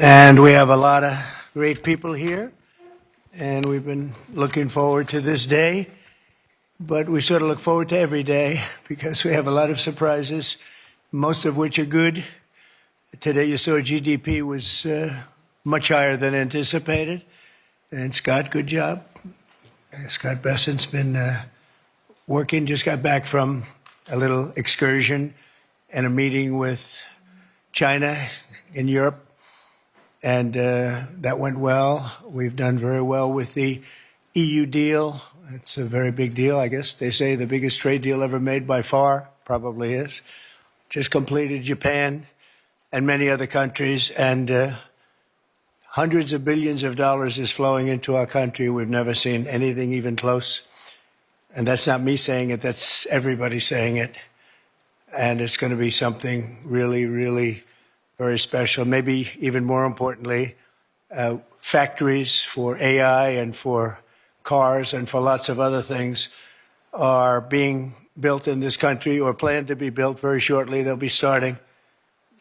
And we have a lot of great people here, and we've been looking forward to this day, but we sort of look forward to every day because we have a lot of surprises, most of which are good. Today you saw GDP was much higher than anticipated. And Scott, good job. Scott Bessent's been working, just got back from a little excursion and a meeting with China in Europe. And that went well. We've done very well with the EU deal. It's a very big deal, I guess. They say the biggest trade deal ever made by far, probably is. Just completed Japan and many other countries. And hundreds of billions of dollars is flowing into our country. We've never seen anything even close. And that's not me saying it, that's everybody saying it. And it's going to be something really, really very special. Maybe even more importantly, factories for AI and for cars and for lots of other things are being built in this country or planned to be built very shortly. They'll be starting.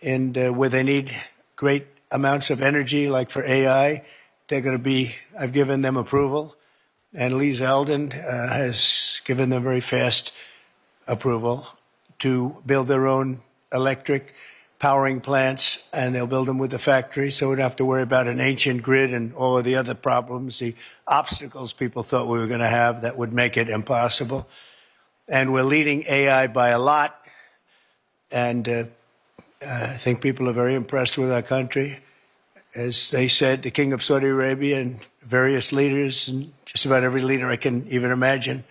And where they need great amounts of energy, like for AI, they're going to be, I've given them approval. And Lee Zeldin has given them very fast approval to build their own electric powering plants, and they'll build them with the factory, so we don't have to worry about an ancient grid and all of the other problems, the obstacles people thought we were going to have that would make it impossible. And we're leading AI by a lot, and I think people are very impressed with our country. As they said, the King of Saudi Arabia and various leaders, and just about every leader I can even imagine,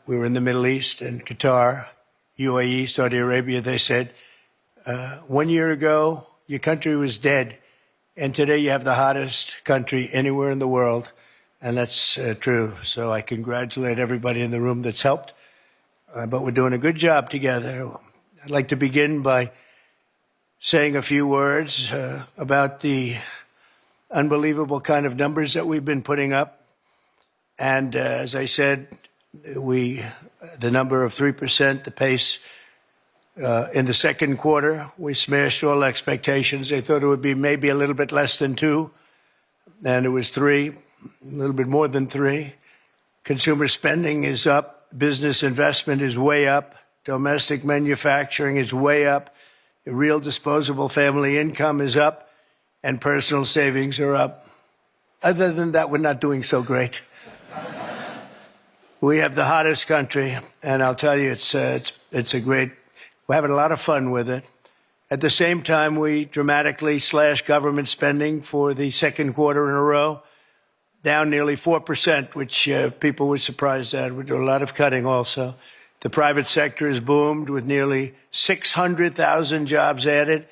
we were in the Middle East and Qatar, UAE, Saudi Arabia, they said, 1 year ago, your country was dead, and today you have the hottest country anywhere in the world, and that's true. So I congratulate everybody in the room that's helped, but we're doing a good job together. I'd like to begin by saying a few words about the unbelievable kind of numbers that we've been putting up. And as I said, the number of 3%, the pace, in the second quarter, we smashed all expectations. They thought it would be maybe a little bit less than 2, and it was 3, a little bit more than 3. Consumer spending is up. Business investment is way up. Domestic manufacturing is way up. Real disposable family income is up, and personal savings are up. Other than that, we're not doing so great. We have the hottest country, and I'll tell you, it's a great. We're having a lot of fun with it. At the same time, we dramatically slashed government spending for the second quarter in a row, down nearly 4%, which people were surprised at. We do a lot of cutting also. The private sector has boomed with nearly 600,000 jobs added,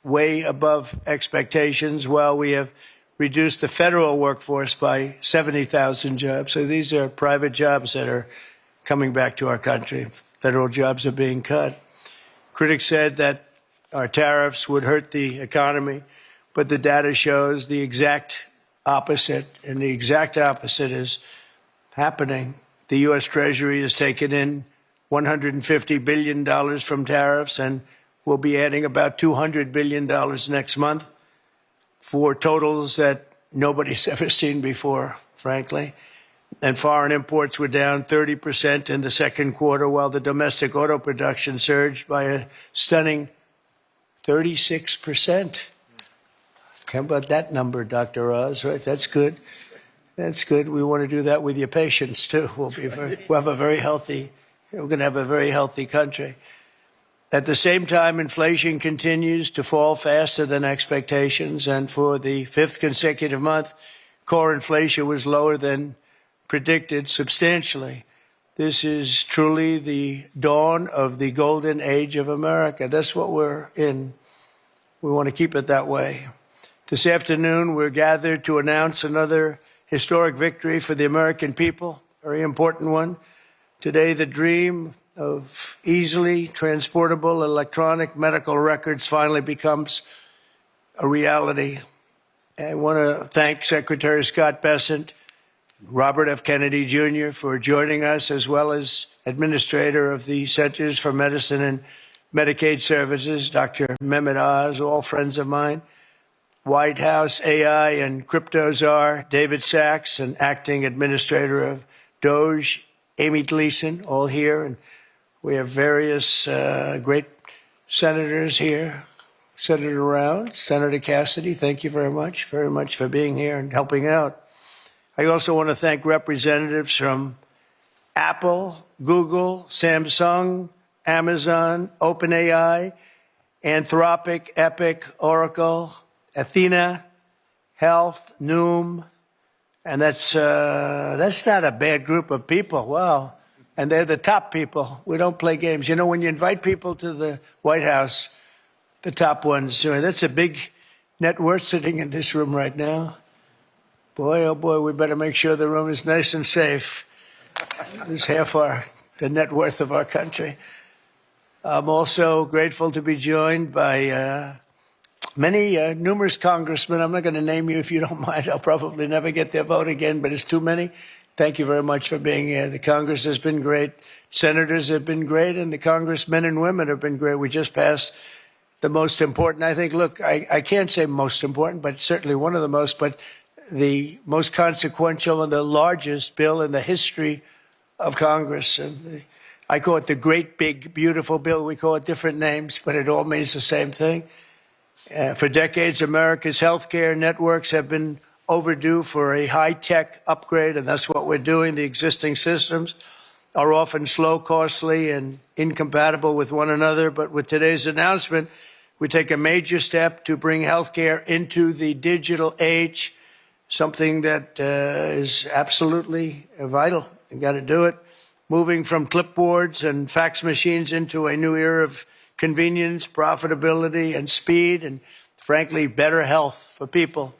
way above expectations, while we have reduced the federal workforce by 70,000 jobs. So these are private jobs that are coming back to our country. Federal jobs are being cut. Critics said that our tariffs would hurt the economy, but the data shows the exact opposite, and the exact opposite is happening. The U.S. Treasury has taken in $150 billion from tariffs, and we'll be adding about $200 billion next month for totals that nobody's ever seen before, frankly. And foreign imports were down 30% in the second quarter, while the domestic auto production surged by a stunning 36%. How about that number, Dr. Oz? Right? That's good. That's good. We want to do that with your patients too. We'll have a very healthy. We're going to have a very healthy country. At the same time, inflation continues to fall faster than expectations, and for the 5th consecutive month, core inflation was lower than predicted substantially. This is truly the dawn of the golden age of America. That's what we're in. We want to keep it that way. This afternoon, we're gathered to announce another historic victory for the American people, very important one. Today, the dream of easily transportable electronic medical records finally becomes a reality. I want to thank Secretary Scott Bessent, Robert F. Kennedy Jr. for joining us, as well as Administrator of the Centers for Medicine and Medicaid Services, Dr. Mehmet Oz, all friends of mine. White House AI and crypto czar David Sachs, and acting administrator of Doge Amy Gleason, all here. And we have various great senators here. Senator Round, Senator Cassidy, thank you very much for being here and helping out. I also want to thank representatives from Apple, Google, Samsung, Amazon, OpenAI, Anthropic, Epic, Oracle, Athena, Health, Noom, and that's not a bad group of people. Wow. And they're the top people. We don't play games. You know, when you invite people to the White House, the top ones, that's a big net worth sitting in this room right now. Boy, oh boy, we better make sure the room is nice and safe. It's half the net worth of our country. I'm also grateful to be joined by numerous congressmen. I'm not going to name you if you don't mind. I'll probably never get their vote again, but it's too many. Thank you very much for being here. The Congress has been great. Senators have been great, and the congressmen and women have been great. We just passed the most important, I think, look, I can't say most important, but certainly one of the most, but the most consequential and the largest bill in the history of Congress. And I call it the great, big, beautiful bill. We call it different names, but it all means the same thing. For decades, America's healthcare networks have been overdue for a high-tech upgrade, and that's what we're doing. The existing systems are often slow, costly, and incompatible with one another. But with today's announcement, we take a major step to bring healthcare into the digital age, something that is absolutely vital. You got to do it. Moving from clipboards and fax machines into a new era of convenience, profitability, and speed, and frankly, better health for people.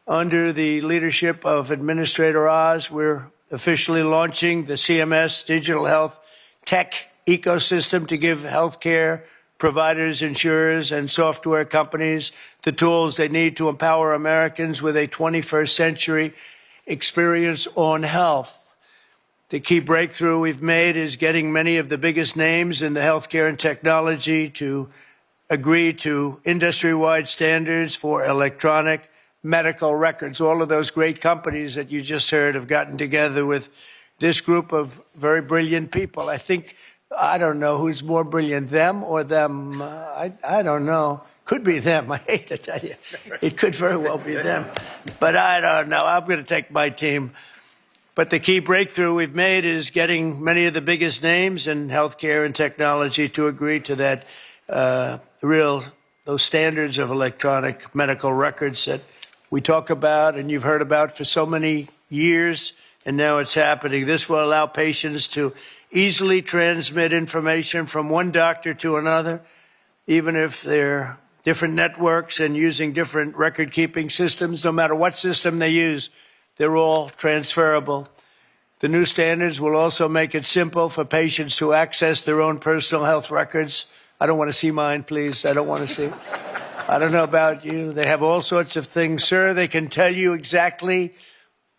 Under the leadership of Administrator Oz, we're officially launching the CMS digital health tech ecosystem to give healthcare providers, insurers, and software companies the tools they need to empower Americans with a 21st century experience on health. The key breakthrough we've made is getting many of the biggest names in the healthcare and technology to agree to industry-wide standards for electronic medical records. All of those great companies that you just heard have gotten together with this group of very brilliant people. I don't know who's more brilliant, them or them. I don't know. Could be them. I hate to tell you. It could very well be them. But I don't know. I'm going to take my team. But the key breakthrough we've made is getting many of the biggest names in healthcare and technology to agree to that those standards of electronic medical records that we talk about and you've heard about for so many years, and now it's happening. This will allow patients to easily transmit information from one doctor to another, even if they're different networks and using different record-keeping systems. No matter what system they use, they're all transferable. The new standards will also make it simple for patients to access their own personal health records. I don't want to see mine, please. I don't want to see. I don't know about you. They have all sorts of things, sir. They can tell you exactly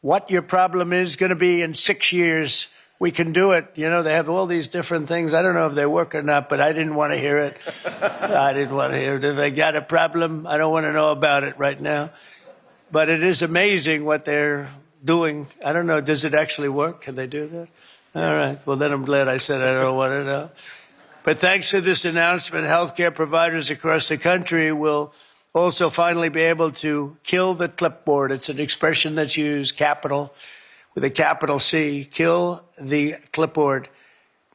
what your problem is going to be in 6 years. We can do it. You know, they have all these different things. I don't know if they work or not, but I didn't want to hear it. I didn't want to hear it. If they got a problem, I don't want to know about it right now. But it is amazing what they're doing. I don't know. Does it actually work? Can they do that? All right. Well, then I'm glad I said I don't want to know. But thanks to this announcement, healthcare providers across the country will also finally be able to kill the clipboard. It's an expression that's used, capital, with a capital C, kill the clipboard.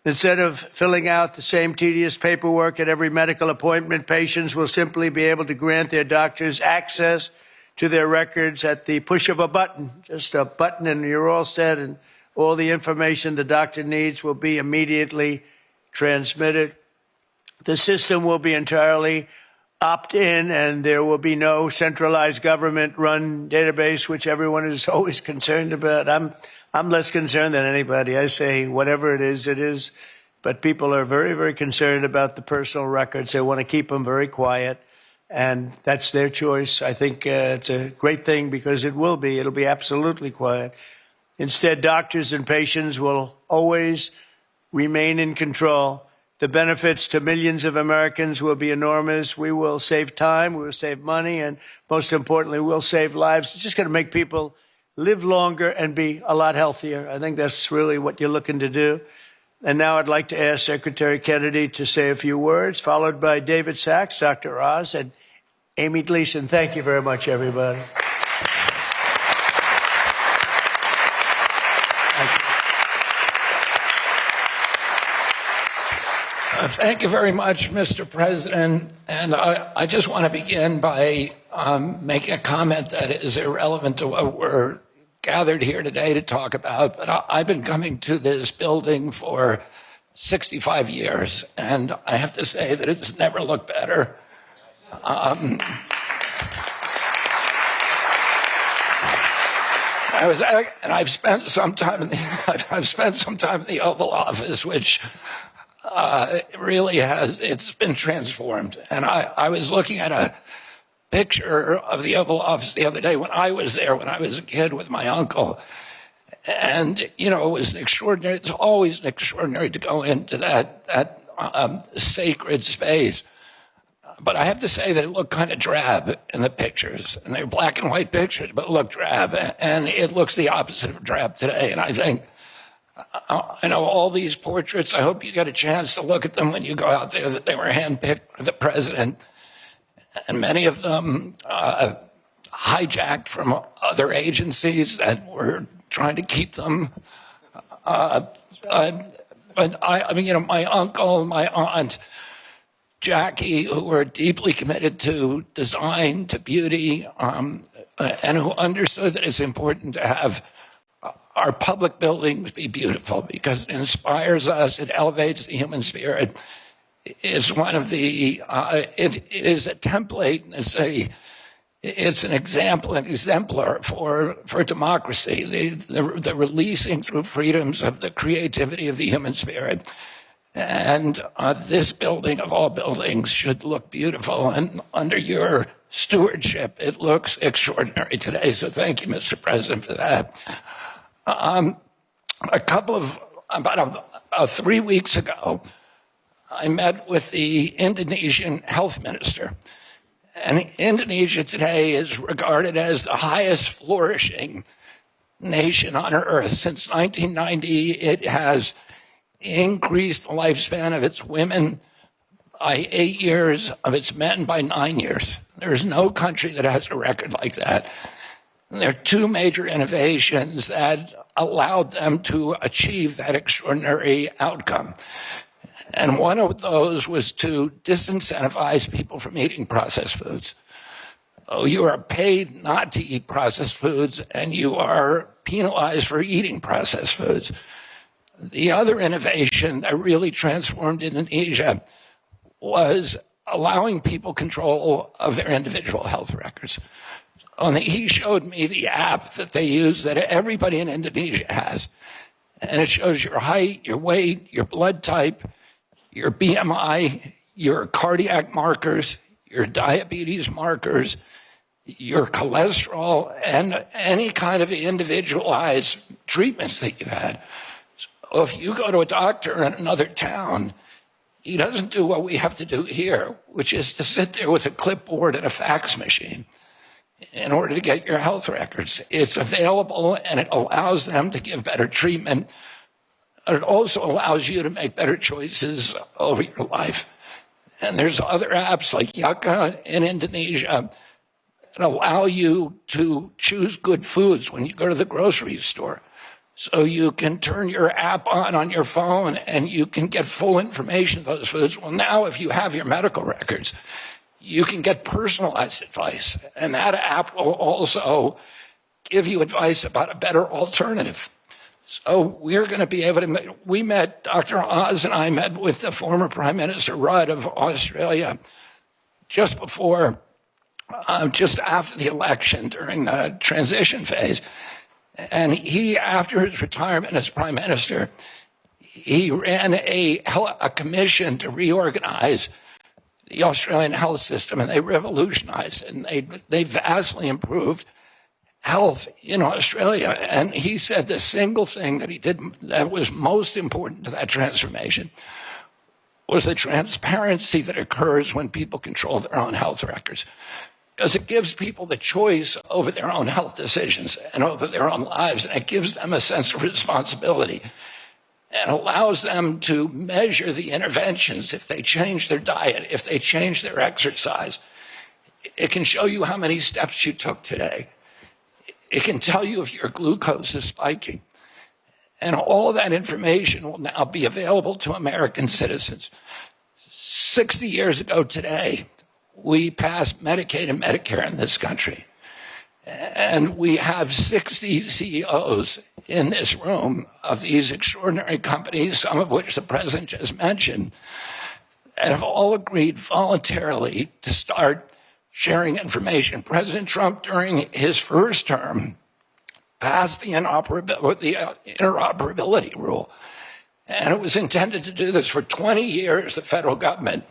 Instead of filling out the same tedious paperwork at every medical appointment, patients will simply be able to grant their doctors access to their records at the push of a button, just a button, and you're all set, and all the information the doctor needs will be immediately transmitted. The system will be entirely opt-in, and there will be no centralized government-run database, which everyone is always concerned about. I'm less concerned than anybody. I say whatever it is. But people are very, very concerned about the personal records. They want to keep them very quiet, and that's their choice. I think it's a great thing because it'll be absolutely quiet. Instead, doctors and patients will always remain in control. The benefits to millions of Americans will be enormous. We will save time, we will save money, and most importantly, we'll save lives. It's just going to make people live longer and be a lot healthier. I think that's really what you're looking to do. And now I'd like to ask Secretary Kennedy to say a few words, followed by David Sachs, Dr. Oz, and Amy Gleason. Thank you very much, everybody. Thank you very much, Mr. President. And I just want to begin by making a comment that is irrelevant to what we're gathered here today to talk about. But I've been coming to this building for 65 years, and I have to say that it's never looked better. I've spent some time in the Oval Office, which really it's been transformed. And I was looking at a picture of the Oval Office the other day when I was there, when I was a kid with my uncle. And, you know, it was extraordinary. It's always extraordinary to go into that sacred space. But I have to say that it looked kind of drab in the pictures. And they're black and white pictures, but it looked drab. And it looks the opposite of drab today. And I think, I know all these portraits, I hope you get a chance to look at them when you go out there, that they were handpicked for the president. And many of them hijacked from other agencies that were trying to keep them. But I mean, you know, my uncle, my aunt, Jackie, who were deeply committed to design, to beauty, and who understood that it's important to have our public buildings be beautiful because it inspires us, it elevates the human spirit. It's one of the, it is a template, it's an example, an exemplar for democracy, the releasing through freedoms of the creativity of the human spirit. And this building, of all buildings, should look beautiful. And under your stewardship, it looks extraordinary today. So thank you, Mr. President, for that. About 3 weeks ago, I met with the Indonesian health minister. And Indonesia today is regarded as the highest flourishing nation on earth. Since 1990, it has increased the lifespan of its women by 8 years, of its men by 9 years. There's no country that has a record like that. And there are two major innovations that allowed them to achieve that extraordinary outcome. And one of those was to disincentivize people from eating processed foods. Oh, you are paid not to eat processed foods, and you are penalized for eating processed foods. The other innovation that really transformed Indonesia was allowing people control of their individual health records. He showed me the app that they use that everybody in Indonesia has. And it shows your height, your weight, your blood type, your BMI, your cardiac markers, your diabetes markers, your cholesterol, and any kind of individualized treatments that you've had. So if you go to a doctor in another town, he doesn't do what we have to do here, which is to sit there with a clipboard and a fax machine in order to get your health records. It's available, and it allows them to give better treatment. It also allows you to make better choices over your life. And there's other apps like Yaka in Indonesia that allow you to choose good foods when you go to the grocery store. So you can turn your app on your phone and you can get full information of those foods. Well, now if you have your medical records, you can get personalized advice. And that app will also give you advice about a better alternative. So we're going to be able to, we met, Dr. Oz and I met with the former Prime Minister Rudd of Australia just after the election during the transition phase. And he, after his retirement as Prime Minister, he ran a commission to reorganize the Australian health system, and they revolutionized it, and they vastly improved health in Australia. And he said the single thing that he did that was most important to that transformation was the transparency that occurs when people control their own health records. Because it gives people the choice over their own health decisions and over their own lives, and it gives them a sense of responsibility and allows them to measure the interventions if they change their diet, if they change their exercise. It can show you how many steps you took today. It can tell you if your glucose is spiking. And all of that information will now be available to American citizens. 60 years ago today, we passed Medicaid and Medicare in this country. And we have 60 CEOs in this room of these extraordinary companies, some of which the president just mentioned, that have all agreed voluntarily to start sharing information. President Trump, during his first term, passed the interoperability rule. And it was intended to do this. For 20 years, the federal government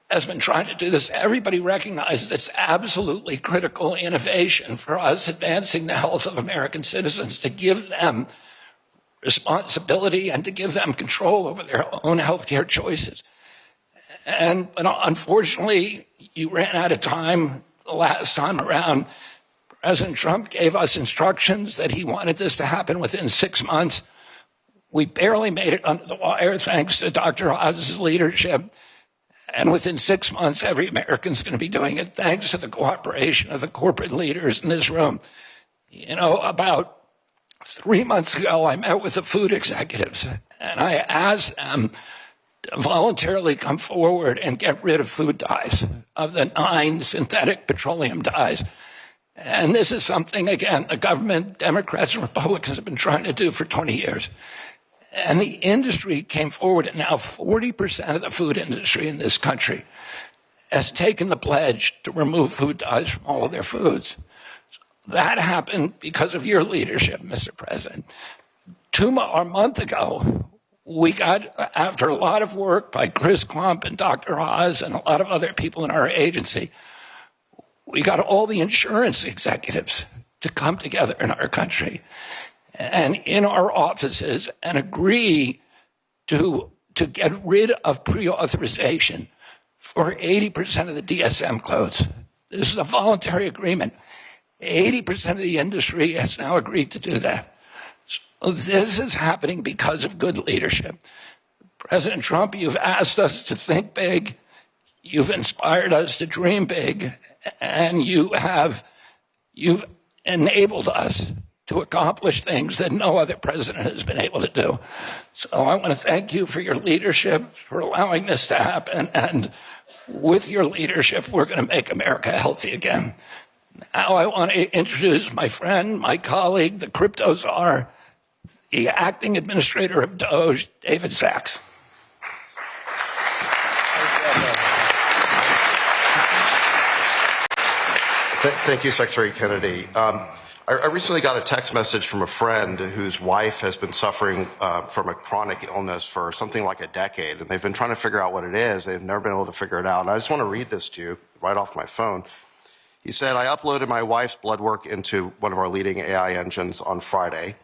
has been trying to do this. Everybody recognizes it's absolutely critical innovation for us advancing the health of American citizens, to give them responsibility and to give them control over their own healthcare choices. And unfortunately, you ran out of time the last time around. President Trump gave us instructions that he wanted this to happen within 6 months. We barely made it under the wire thanks to Dr. Oz's leadership. And within 6 months, every American's going to be doing it thanks to the cooperation of the corporate leaders in this room. You know, about 3 months ago, I met with the food executives, and I asked them to voluntarily come forward and get rid of food dyes, of the 9 synthetic petroleum dyes. And this is something, again, the government, Democrats and Republicans have been trying to do for 20 years. And the industry came forward, and now 40% of the food industry in this country has taken the pledge to remove food dyes from all of their foods. That happened because of your leadership, Mr. President. A month ago, we got, after a lot of work by Chris Klump and Dr. Oz and a lot of other people in our agency, we got all the insurance executives to come together in our country and in our offices and agree to get rid of pre-authorization for 80% of the DSM codes. This is a voluntary agreement. 80% of the industry has now agreed to do that. So this is happening because of good leadership. President Trump, you've asked us to think big. You've inspired us to dream big. And you've enabled us to accomplish things that no other president has been able to do. So I want to thank you for your leadership, for allowing this to happen. And with your leadership, we're going to make America healthy again. Now I want to introduce my friend, my colleague, the crypto czar, the acting administrator of Doge, David Sachs. Thank you, Secretary Kennedy. I recently got a text message from a friend whose wife has been suffering from a chronic illness for something like a decade, and they've been trying to figure out what it is. They've never been able to figure it out. And I just want to read this to you right off my phone. He said, I uploaded my wife's blood work into one of our leading AI engines on Friday.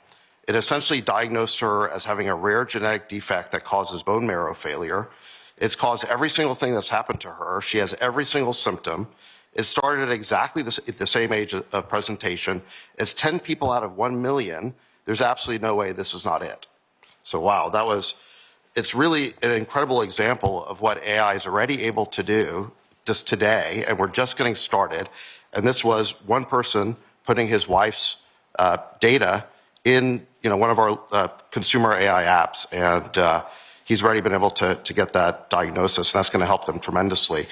It essentially diagnosed her as having a rare genetic defect that causes bone marrow failure. It's caused every single thing that's happened to her. She has every single symptom. It started at exactly the same age of presentation. It's 10 people out of 1 million. There's absolutely no way this is not it. So wow, it's really an incredible example of what AI is already able to do just today, and we're just getting started. And this was one person putting his wife's data in one of our consumer AI apps, and he's already been able to get that diagnosis, and that's going to help them tremendously.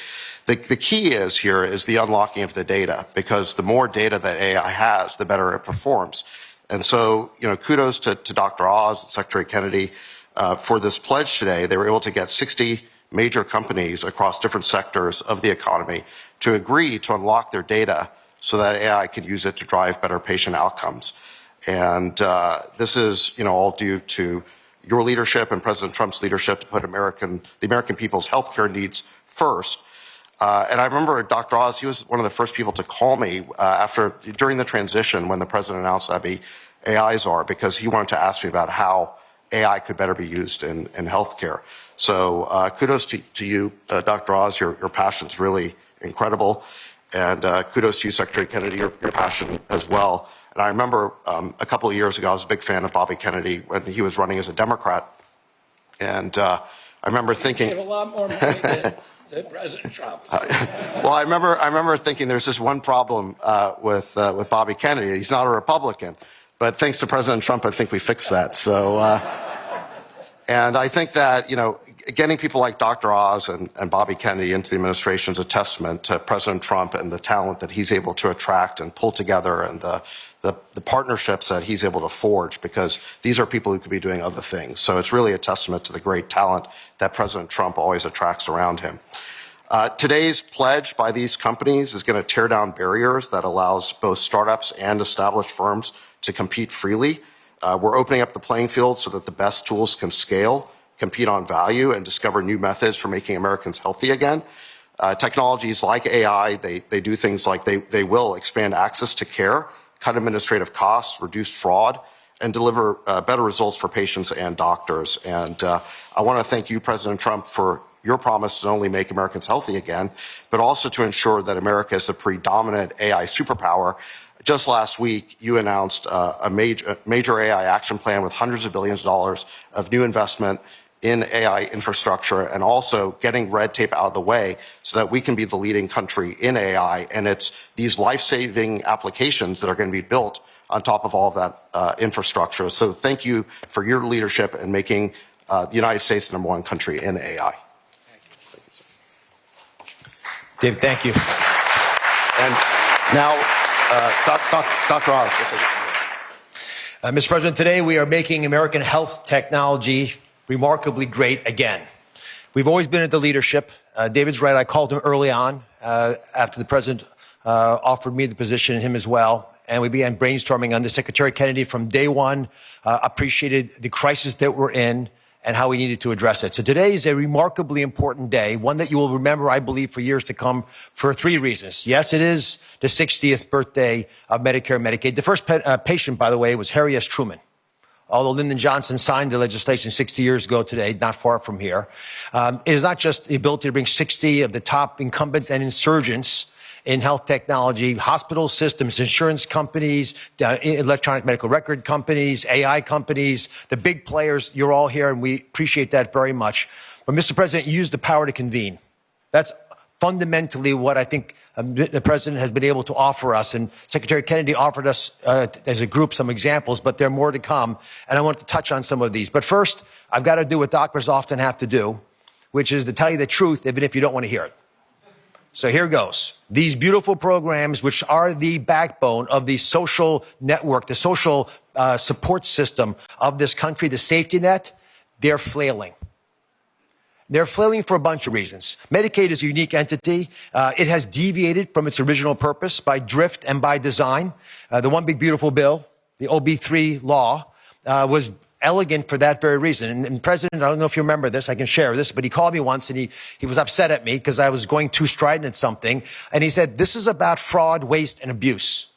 The key is the unlocking of the data, because the more data that AI has, the better it performs. And so, kudos to Dr. Oz and Secretary Kennedy for this pledge today. They were able to get 60 major companies across different sectors of the economy to agree to unlock their data so that AI can use it to drive better patient outcomes. And this is, all due to your leadership and President Trump's leadership to put the American people's healthcare needs first. And I remember Dr. Oz, he was one of the first people to call me during the transition when the president announced I'd be AI czar, because he wanted to ask me about how AI could better be used in healthcare. So kudos to you, Dr. Oz. Your passion's really incredible. And kudos to you, Secretary Kennedy, your passion as well. And I remember a couple of years ago, I was a big fan of Bobby Kennedy when he was running as a Democrat. And I remember thinking... He gave a lot more money than President Trump. Well, I remember thinking there's this one problem with Bobby Kennedy. He's not a Republican. But thanks to President Trump, I think we fixed that. So, and I think that, getting people like Dr. Oz and Bobby Kennedy into the administration is a testament to President Trump and the talent that he's able to attract and pull together, and the partnerships that he's able to forge, because these are people who could be doing other things. So it's really a testament to the great talent that President Trump always attracts around him. Today's pledge by these companies is going to tear down barriers that allows both startups and established firms to compete freely. We're opening up the playing field so that the best tools can scale, compete on value, and discover new methods for making Americans healthy again. Technologies like AI, they do things like they will expand access to care, cut administrative costs, reduce fraud, and deliver better results for patients and doctors. And I want to thank you, President Trump, for your promise to not only make Americans healthy again, but also to ensure that America is the predominant AI superpower. Just last week, you announced a major AI action plan with hundreds of billions of dollars of new investment in AI infrastructure, and also getting red tape out of the way so that we can be the leading country in AI. And it's these life-saving applications that are going to be built on top of all of that infrastructure. So thank you for your leadership in making the United States the #1 country in AI. David, thank you. And now, Dr. Oz. Mr. President, today we are making American health technology remarkably great again. We've always been at the leadership. David's right. I called him early on after the president offered me the position, and him as well. And we began brainstorming on this. Secretary Kennedy from day one appreciated the crisis that we're in and how we needed to address it. So today is a remarkably important day, one that you will remember, I believe, for years to come, for 3 reasons. Yes, it is the 60th birthday of Medicare and Medicaid. The first patient, by the way, was Harry S. Truman. Although Lyndon Johnson signed the legislation 60 years ago today, not far from here. It is not just the ability to bring 60 of the top incumbents and insurgents in health technology, hospital systems, insurance companies, electronic medical record companies, AI companies, the big players. You're all here, and we appreciate that very much. But, Mr. President, you used the power to convene. That's fundamentally what I think the president has been able to offer us. And Secretary Kennedy offered us, as a group, some examples, but there are more to come. And I want to touch on some of these. But first, I've got to do what doctors often have to do, which is to tell you the truth, even if you don't want to hear it. So here goes. These beautiful programs, which are the backbone of the social network, the social support system of this country, the safety net, they're flailing. They're flailing for a bunch of reasons. Medicaid is a unique entity. It has deviated from its original purpose by drift and by design. The One Big Beautiful Bill, the OB3 law, was elegant for that very reason. And President, I don't know if you remember this, I can share this, but he called me once and he was upset at me because I was going too strident at something. And he said, this is about fraud, waste, and abuse.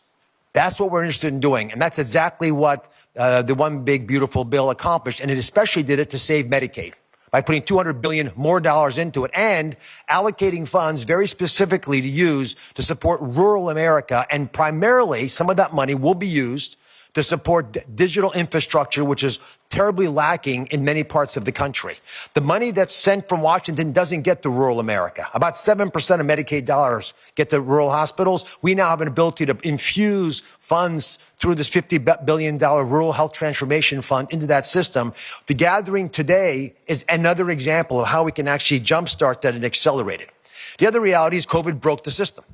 That's what we're interested in doing. And that's exactly what the One Big Beautiful Bill accomplished. And it especially did it to save Medicaid by putting $200 billion more dollars into it and allocating funds very specifically to use to support rural America. And primarily, some of that money will be used to support digital infrastructure, which is terribly lacking in many parts of the country. The money that's sent from Washington doesn't get to rural America. About 7% of Medicaid dollars get to rural hospitals. We now have an ability to infuse funds through this $50 billion Rural Health Transformation Fund into that system. The gathering today is another example of how we can actually jumpstart that and accelerate it. The other reality is COVID broke the system.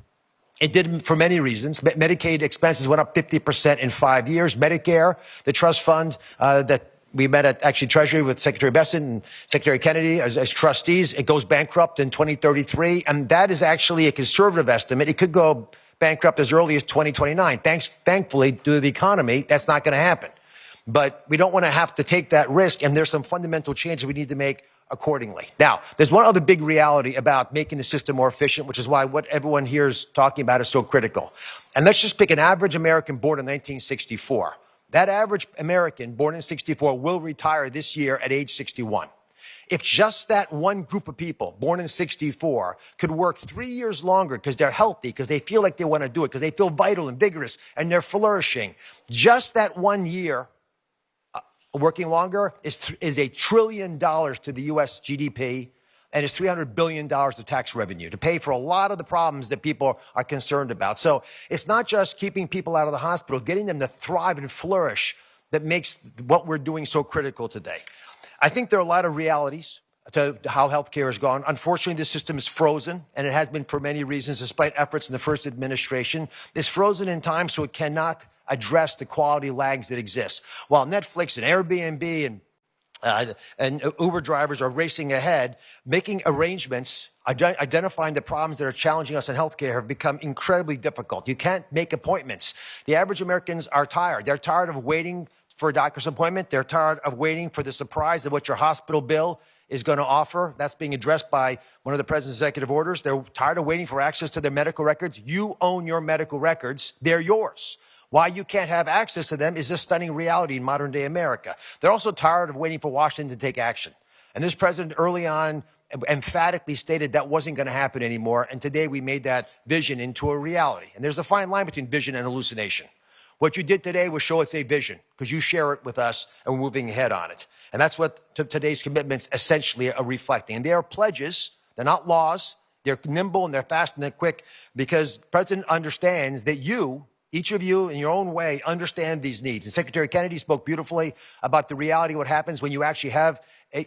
It did for many reasons. Medicaid expenses went up 50% in 5 years. Medicare, the trust fund that we met at actually Treasury with Secretary Bessent and Secretary Kennedy as trustees, it goes bankrupt in 2033. And that is actually a conservative estimate. It could go bankrupt as early as 2029. Thankfully, due to the economy, that's not going to happen. But we don't want to have to take that risk. And there's some fundamental changes we need to make accordingly. Now, there's one other big reality about making the system more efficient, which is why what everyone here is talking about is so critical. And let's just pick an average American born in 1964. That average American born in 64 will retire this year at age 61. If just that one group of people born in 64 could work 3 years longer because they're healthy, because they feel like they want to do it, because they feel vital and vigorous and they're flourishing, just that 1 year working longer is $1 trillion to the U.S. GDP and is $300 billion of tax revenue to pay for a lot of the problems that people are concerned about. So it's not just keeping people out of the hospital, getting them to thrive and flourish that makes what we're doing so critical today. I think there are a lot of realities to how healthcare has gone. Unfortunately, this system is frozen, and it has been for many reasons, despite efforts in the first administration. It's frozen in time, so it cannot address the quality lags that exist. While Netflix and Airbnb and Uber drivers are racing ahead, making arrangements, identifying the problems that are challenging us in healthcare have become incredibly difficult. You can't make appointments. The average Americans are tired. They're tired of waiting for a doctor's appointment. They're tired of waiting for the surprise of what your hospital bill is going to offer. That's being addressed by one of the president's executive orders. They're tired of waiting for access to their medical records. You own your medical records. They're yours. Why you can't have access to them is a stunning reality in modern day America. They're also tired of waiting for Washington to take action. And this president early on emphatically stated that wasn't going to happen anymore. And today we made that vision into a reality. And there's a fine line between vision and hallucination. What you did today was show it's a vision because you share it with us and we're moving ahead on it. And that's what today's commitments essentially are reflecting. And they are pledges. They're not laws. They're nimble and they're fast and they're quick because the president understands that you, each of you in your own way, understand these needs. And Secretary Kennedy spoke beautifully about the reality of what happens when you actually have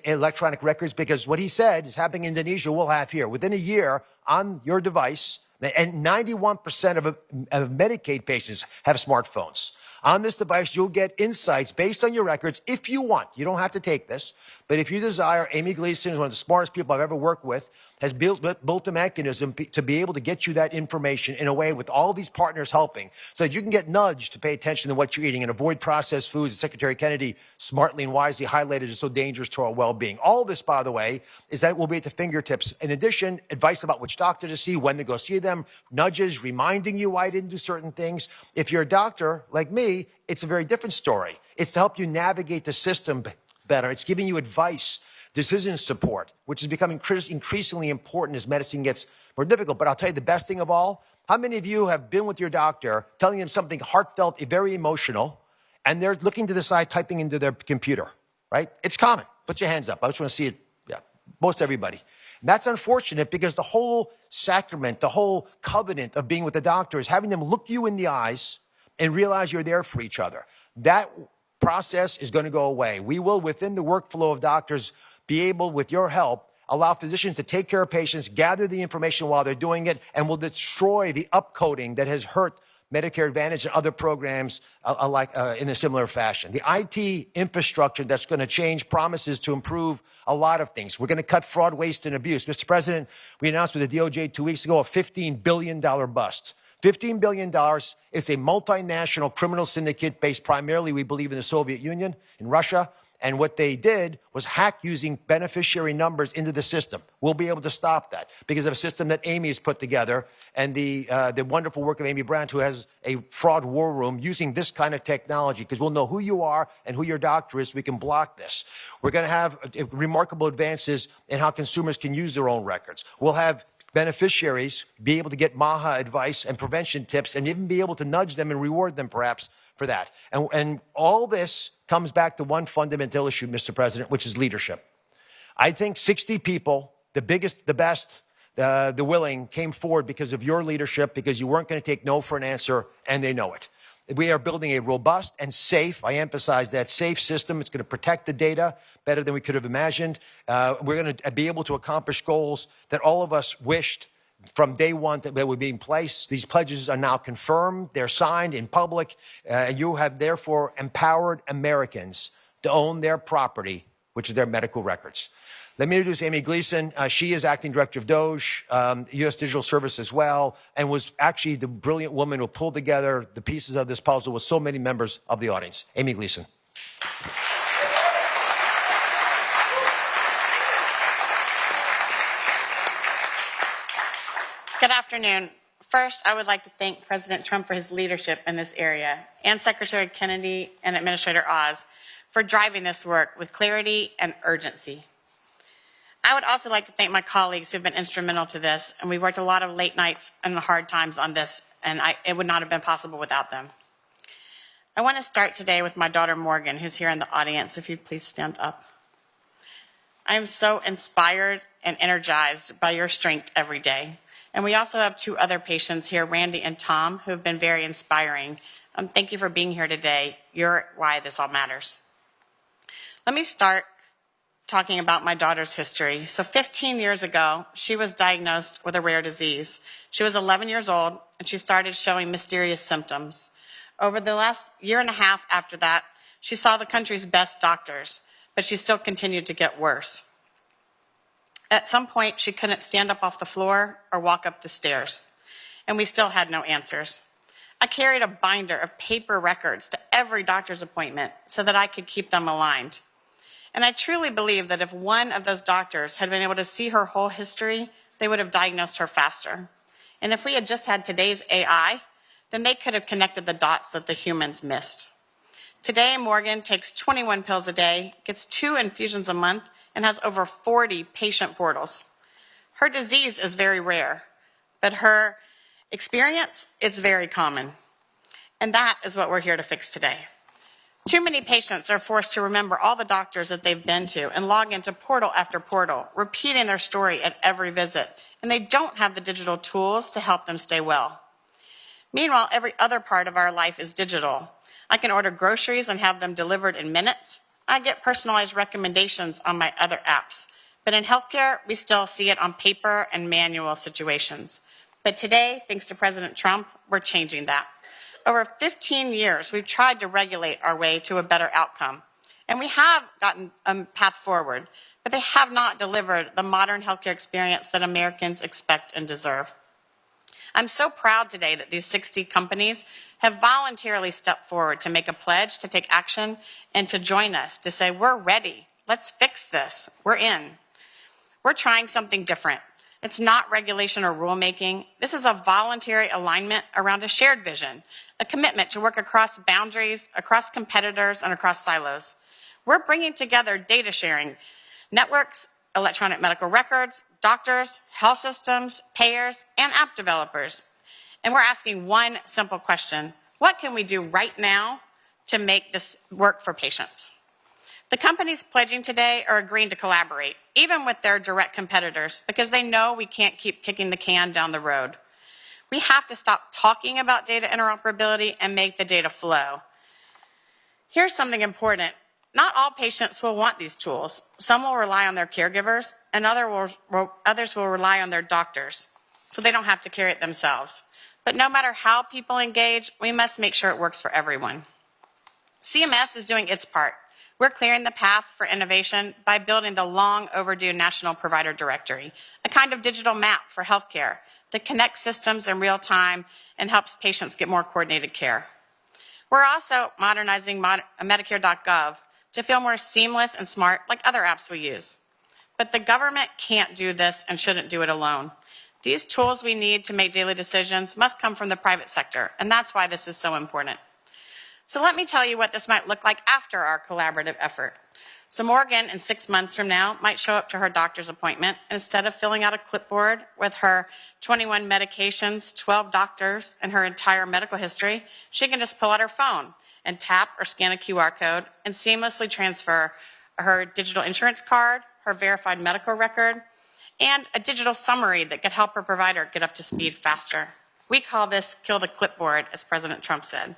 electronic records, because what he said is happening in Indonesia, we'll have here. Within a year on your device, and 91% of Medicaid patients have smartphones. On this device, you'll get insights based on your records if you want. You don't have to take this. But if you desire, Amy Gleason is one of the smartest people I've ever worked with, has built a mechanism to be able to get you that information in a way with all these partners helping so that you can get nudged to pay attention to what you're eating and avoid processed foods that Secretary Kennedy smartly and wisely highlighted as so dangerous to our well-being. All this, by the way, is that will be at the fingertips. In addition, advice about which doctor to see, when to go see them, nudges, reminding you why I didn't do certain things. If you're a doctor like me, it's a very different story. It's to help you navigate the system better. It's giving you advice, decision support, which is becoming increasingly important as medicine gets more difficult. But I'll tell you the best thing of all, how many of you have been with your doctor telling them something heartfelt, very emotional, and they're looking to the side, typing into their computer, right? It's common. Put your hands up. I just want to see it. Yeah, most everybody. And that's unfortunate because the whole sacrament, the whole covenant of being with the doctor is having them look you in the eyes and realize you're there for each other. That process is going to go away. We will, within the workflow of doctors, be able, with your help, allow physicians to take care of patients, gather the information while they're doing it, and will destroy the upcoding that has hurt Medicare Advantage and other programs in a similar fashion. The IT infrastructure that's going to change promises to improve a lot of things. We're going to cut fraud, waste, and abuse. Mr. President, we announced with the DOJ 2 weeks ago a $15 billion bust. $15 billion. It's a multinational criminal syndicate based primarily, we believe, in the Soviet Union, in Russia. And what they did was hack using beneficiary numbers into the system. We'll be able to stop that because of a system that Amy has put together and the wonderful work of Amy Brandt, who has a fraud war room using this kind of technology, because we'll know who you are and who your doctor is so we can block this. We're going to have remarkable advances in how consumers can use their own records. We'll have beneficiaries be able to get MAHA advice and prevention tips and even be able to nudge them and reward them perhaps for that. And all this comes back to one fundamental issue, Mr. President, which is leadership. I think 60 people, the biggest, the best, the willing, came forward because of your leadership, because you weren't going to take no for an answer, and they know it. We are building a robust and safe, I emphasize that, safe system. It's going to protect the data better than we could have imagined. We're going to be able to accomplish goals that all of us wished from day one that would be in place. These pledges are now confirmed. They're signed in public. And you have therefore empowered Americans to own their property, which is their medical records. Let me introduce Amy Gleason. She is acting director of DOJ, U.S. Digital Service as well, and was actually the brilliant woman who pulled together the pieces of this puzzle with so many members of the audience. Amy Gleason. Good afternoon. First, I would like to thank President Trump for his leadership in this area, and Secretary Kennedy and Administrator Oz for driving this work with clarity and urgency. I would also like to thank my colleagues who have been instrumental to this, and we've worked a lot of late nights and hard times on this, and it would not have been possible without them. I want to start today with my daughter Morgan, who's here in the audience. If you'd please stand up. I am so inspired and energized by your strength every day. And we also have two other patients here, Randy and Tom, who have been very inspiring. Thank you for being here today. You're why this all matters. Let me start talking about my daughter's history. So 15 years ago, she was diagnosed with a rare disease. She was 11 years old, and she started showing mysterious symptoms. Over the last year and a half after that, she saw the country's best doctors, but she still continued to get worse. At some point, she couldn't stand up off the floor or walk up the stairs, and we still had no answers. I carried a binder of paper records to every doctor's appointment so that I could keep them aligned. And I truly believe that if one of those doctors had been able to see her whole history, they would have diagnosed her faster. And if we had just had today's AI, then they could have connected the dots that the humans missed. Today, Morgan takes 21 pills a day, gets 2 infusions a month, and has over 40 patient portals. Her disease is very rare, but her experience is very common. And that is what we're here to fix today. Too many patients are forced to remember all the doctors that they've been to and log into portal after portal, repeating their story at every visit, and they don't have the digital tools to help them stay well. Meanwhile, every other part of our life is digital. I can order groceries and have them delivered in minutes. I get personalized recommendations on my other apps. But in healthcare, we still see it on paper and manual situations. But today, thanks to President Trump, we're changing that. Over 15 years, we've tried to regulate our way to a better outcome. And we have gotten a path forward, but they have not delivered the modern healthcare experience that Americans expect and deserve. I'm so proud today that these 60 companies have voluntarily stepped forward to make a pledge to take action and to join us to say, we're ready. Let's fix this. We're in. We're trying something different. It's not regulation or rulemaking. This is a voluntary alignment around a shared vision, a commitment to work across boundaries, across competitors, and across silos. We're bringing together data sharing networks, electronic medical records, doctors, health systems, payers, and app developers. And we're asking one simple question. What can we do right now to make this work for patients? The companies pledging today are agreeing to collaborate, even with their direct competitors, because they know we can't keep kicking the can down the road. We have to stop talking about data interoperability and make the data flow. Here's something important. Not all patients will want these tools. Some will rely on their caregivers, and others will rely on their doctors, so they don't have to carry it themselves. But no matter how people engage, we must make sure it works for everyone. CMS is doing its part. We're clearing the path for innovation by building the long overdue National Provider Directory, a kind of digital map for healthcare that connects systems in real time and helps patients get more coordinated care. We're also modernizing Medicare.gov to feel more seamless and smart like other apps we use. But the government can't do this and shouldn't do it alone. These tools we need to make daily decisions must come from the private sector, and that's why this is so important. So let me tell you what this might look like after our collaborative effort. So Morgan, in 6 months from now, might show up to her doctor's appointment. Instead of filling out a clipboard with her 21 medications, 12 doctors, and her entire medical history, she can just pull out her phone and tap or scan a QR code and seamlessly transfer her digital insurance card, her verified medical record, and a digital summary that could help her provider get up to speed faster. We call this kill the clipboard, as President Trump said.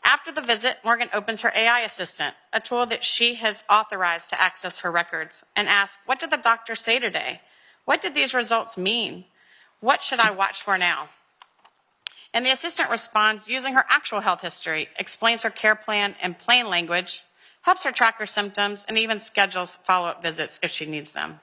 After the visit, Morgan opens her AI assistant, a tool that she has authorized to access her records, and asks, what did the doctor say today? What did these results mean? What should I watch for now? And the assistant responds using her actual health history, explains her care plan in plain language, helps her track her symptoms, and even schedules follow-up visits if she needs them.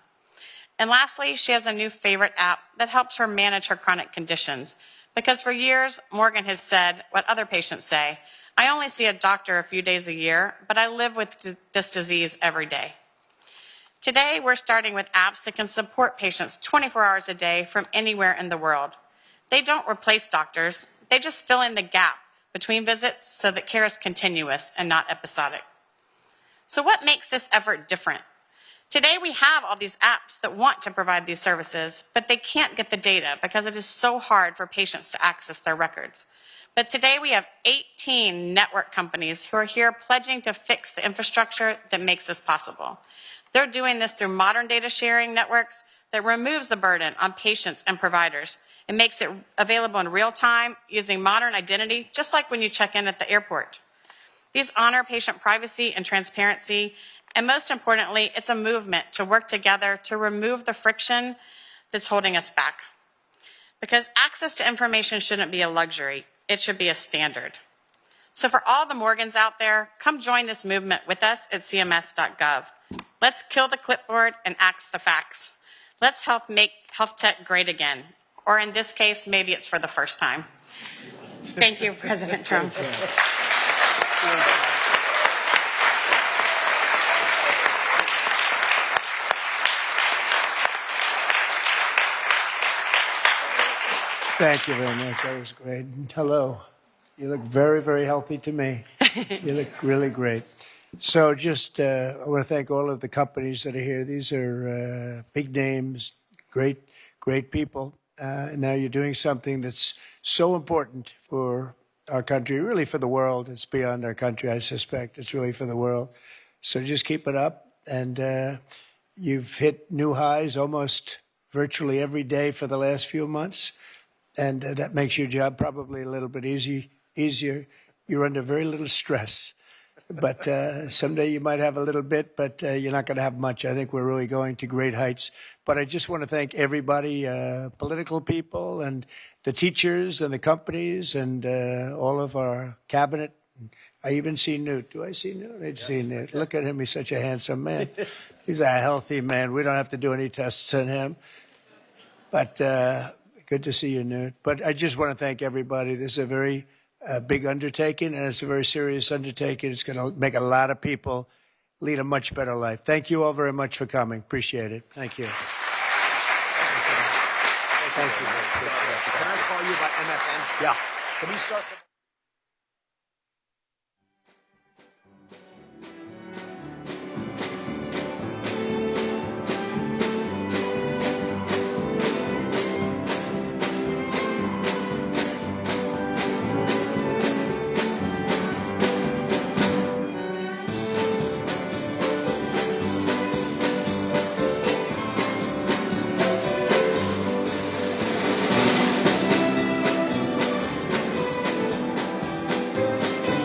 And lastly, she has a new favorite app that helps her manage her chronic conditions. Because for years, Morgan has said what other patients say, I only see a doctor a few days a year, but I live with this disease every day. Today, we're starting with apps that can support patients 24 hours a day from anywhere in the world. They don't replace doctors. They just fill in the gap between visits so that care is continuous and not episodic. So what makes this effort different? Today we have all these apps that want to provide these services, but they can't get the data because it is so hard for patients to access their records. But today we have 18 network companies who are here pledging to fix the infrastructure that makes this possible. They're doing this through modern data sharing networks that removes the burden on patients and providers and makes it available in real time using modern identity, just like when you check in at the airport. These honor patient privacy and transparency, and most importantly, it's a movement to work together to remove the friction that's holding us back. Because access to information shouldn't be a luxury, it should be a standard. So for all the Morgans out there, come join this movement with us at cms.gov. Let's kill the clipboard and axe the facts. Let's help make health tech great again. Or in this case, maybe it's for the first time. Thank you, President Trump. Thank you very much. That was great. And hello. You look very, very healthy to me. You look really great. So just, I want to thank all of the companies that are here. These are big names, great people. Now you're doing something that's so important for our country, really for the world. It's beyond our country, I suspect. It's really for the world. So just keep it up. And you've hit new highs almost virtually every day for the last few months. And that makes your job probably a little bit easier. You're under very little stress. But someday you might have a little bit, but you're not going to have much. I think we're really going to great heights. But I just want to thank everybody, political people and the teachers and the companies and all of our cabinet. I even see Newt. Do I see Newt? I see Newt. Look at him. He's such a handsome man. He's a healthy man. We don't have to do any tests on him. But good to see you, Newt. But I just want to thank everybody. This is a very big undertaking, and it's a very serious undertaking. It's going to make a lot of people lead a much better life. Thank you all very much for coming. Appreciate it. Thank you. Thank you. Can I call you by MFN? Yeah. Can we start?